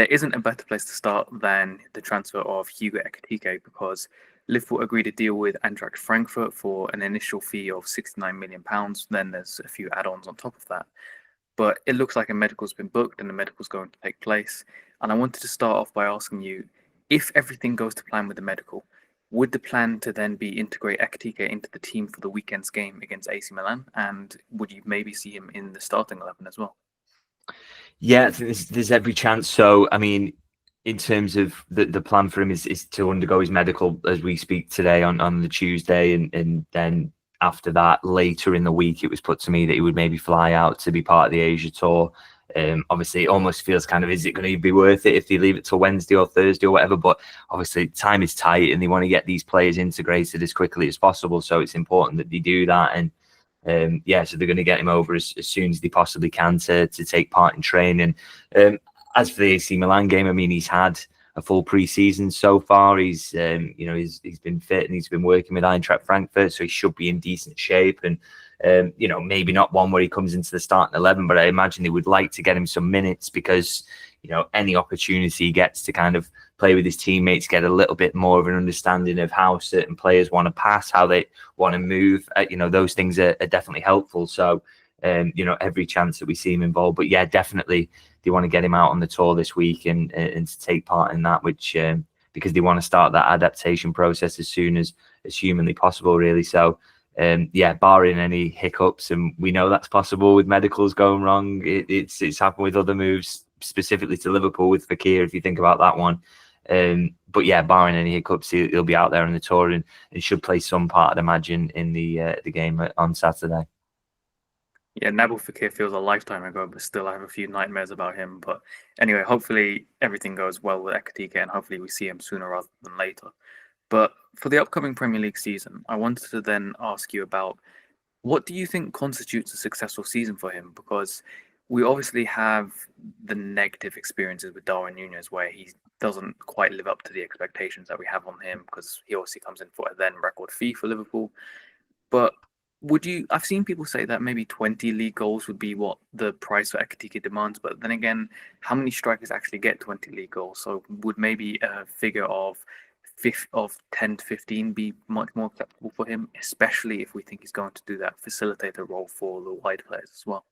there isn't a better place to start than the transfer of Hugo Ekitike, because Liverpool agreed a deal with Eintracht Frankfurt for an initial fee of £69 million. Then there's a few add-ons on top of that. But it looks like a medical's been booked and the medical's going to take place. And I wanted to start off by asking you, if everything goes to plan with the medical, would the plan to then be integrate Ekitike into the team for the weekend's game against AC Milan? And would you maybe see him in the starting 11 as well? Yeah, I think there's every chance. So, I mean, in terms of the plan for him is to undergo his medical as we speak today on the Tuesday. And then after that, later in the week, it was put to me that he would maybe fly out to be part of the Asia tour. Obviously, it almost feels kind of, is it going to be worth it if they leave it till Wednesday or Thursday or whatever? But obviously, time is tight and they want to get these players integrated as quickly as possible. So it's important that they do that. And so they're going to get him over as soon as they possibly can to take part in training. As for the AC Milan game, I mean, he's had a full pre-season so far. He's been fit and he's been working with Eintracht Frankfurt, so he should be in decent shape. And maybe not one where he comes into the starting 11, but I imagine they would like to get him some minutes because any opportunity he gets to kind of play with his teammates, get a little bit more of an understanding of how certain players want to pass, how they want to move. Those things are definitely helpful. So, every chance that we see him involved. But yeah, definitely they want to get him out on the tour this week and to take part in that, which because they want to start that adaptation process as soon as humanly possible, really. So, barring any hiccups, and we know that's possible with medicals going wrong. It's happened with other moves, specifically to Liverpool with Fekir, if you think about that one. But yeah, barring any hiccups, he'll be out there on the tour and should play some part, I'd imagine, in the game on Saturday. Yeah, Nabil Fekir feels a lifetime ago, but still I have a few nightmares about him. But anyway, hopefully everything goes well with Ekitike and hopefully we see him sooner rather than later. But for the upcoming Premier League season, I wanted to then ask you about, what do you think constitutes a successful season for him? Because we obviously have the negative experiences with Darwin Nunez where he doesn't quite live up to the expectations that we have on him, because he obviously comes in for a then record fee for Liverpool. But I've seen people say that maybe 20 league goals would be what the price for Ekitike demands, but then again, how many strikers actually get 20 league goals? So would maybe a figure of 10 to 15 be much more acceptable for him, especially if we think he's going to do that facilitator role for the wide players as well?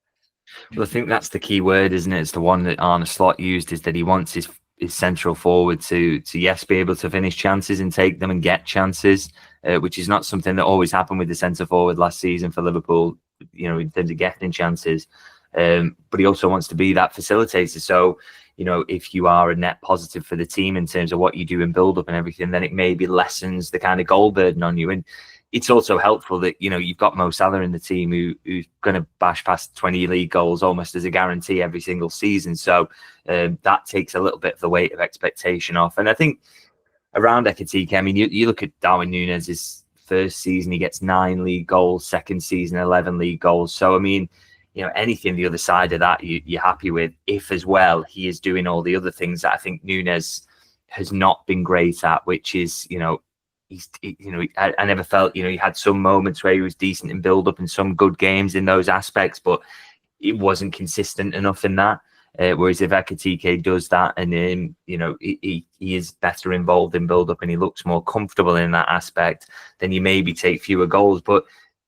Well, I think that's the key word, isn't it? It's the one that Arne Slot used, is that he wants his central forward to yes, be able to finish chances and take them and get chances, which is not something that always happened with the centre forward last season for Liverpool, in terms of getting chances. But he also wants to be that facilitator. So, if you are a net positive for the team in terms of what you do in build-up and everything, then it maybe lessens the kind of goal burden on you. And it's also helpful that, you've got Mo Salah in the team who's going to bash past 20 league goals almost as a guarantee every single season. So that takes a little bit of the weight of expectation off. And I think around Ekitike, I mean, you look at Darwin Nunez, his first season, he gets 9 league goals, second season, 11 league goals. So, I mean, anything the other side of that, you're happy with, if as well he is doing all the other things that I think Nunez has not been great at, which is, I never felt, he had some moments where he was decent in build up and some good games in those aspects, but it wasn't consistent enough in that. Whereas if Ekitike does that and he is better involved in build up and he looks more comfortable in that aspect, then you maybe take fewer goals. But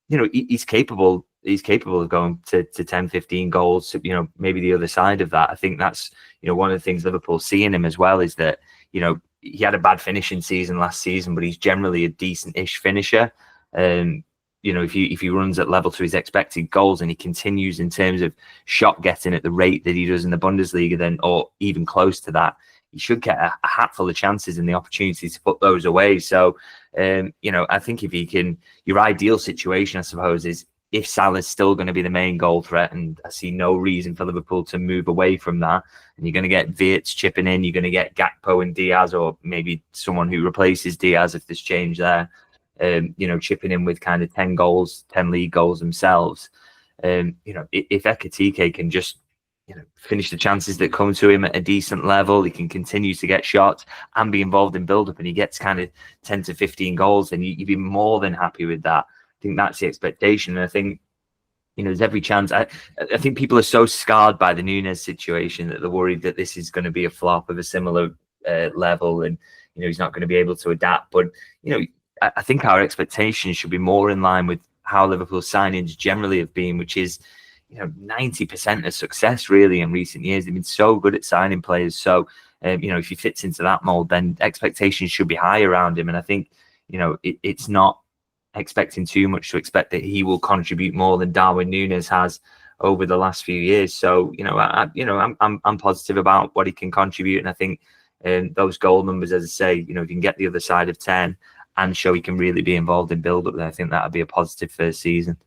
he's capable. He's capable of going to 10, 15 goals. Maybe the other side of that. I think that's one of the things Liverpool see in him as well, is that he had a bad finishing season last season, but he's generally a decent-ish finisher. If he runs at level to his expected goals and he continues in terms of shot getting at the rate that he does in the Bundesliga, then, or even close to that, he should get a hatful of chances and the opportunity to put those away. So, I think if he can, your ideal situation, I suppose, is if Salah's still going to be the main goal threat, and I see no reason for Liverpool to move away from that, and you're going to get Wirtz chipping in, you're going to get Gakpo and Diaz, or maybe someone who replaces Diaz if there's change there, chipping in with kind of 10 goals, 10 league goals themselves. If Ekitike can just, finish the chances that come to him at a decent level, he can continue to get shots and be involved in build-up, and he gets kind of 10 to 15 goals, then you'd be more than happy with that. I think that's the expectation. And I think, there's every chance. I think people are so scarred by the Nunez situation that they're worried that this is going to be a flop of a similar level, and he's not going to be able to adapt. But I think our expectations should be more in line with how Liverpool signings generally have been, which is 90% of success really in recent years. They've been so good at signing players. So if he fits into that mold, then expectations should be high around him. And I think it's not expecting too much to expect that he will contribute more than Darwin Nunez has over the last few years. So I'm positive about what he can contribute, and I think those goal numbers, as I say, if you can get the other side of 10 and show he can really be involved in build up, then I think that would be a positive first season.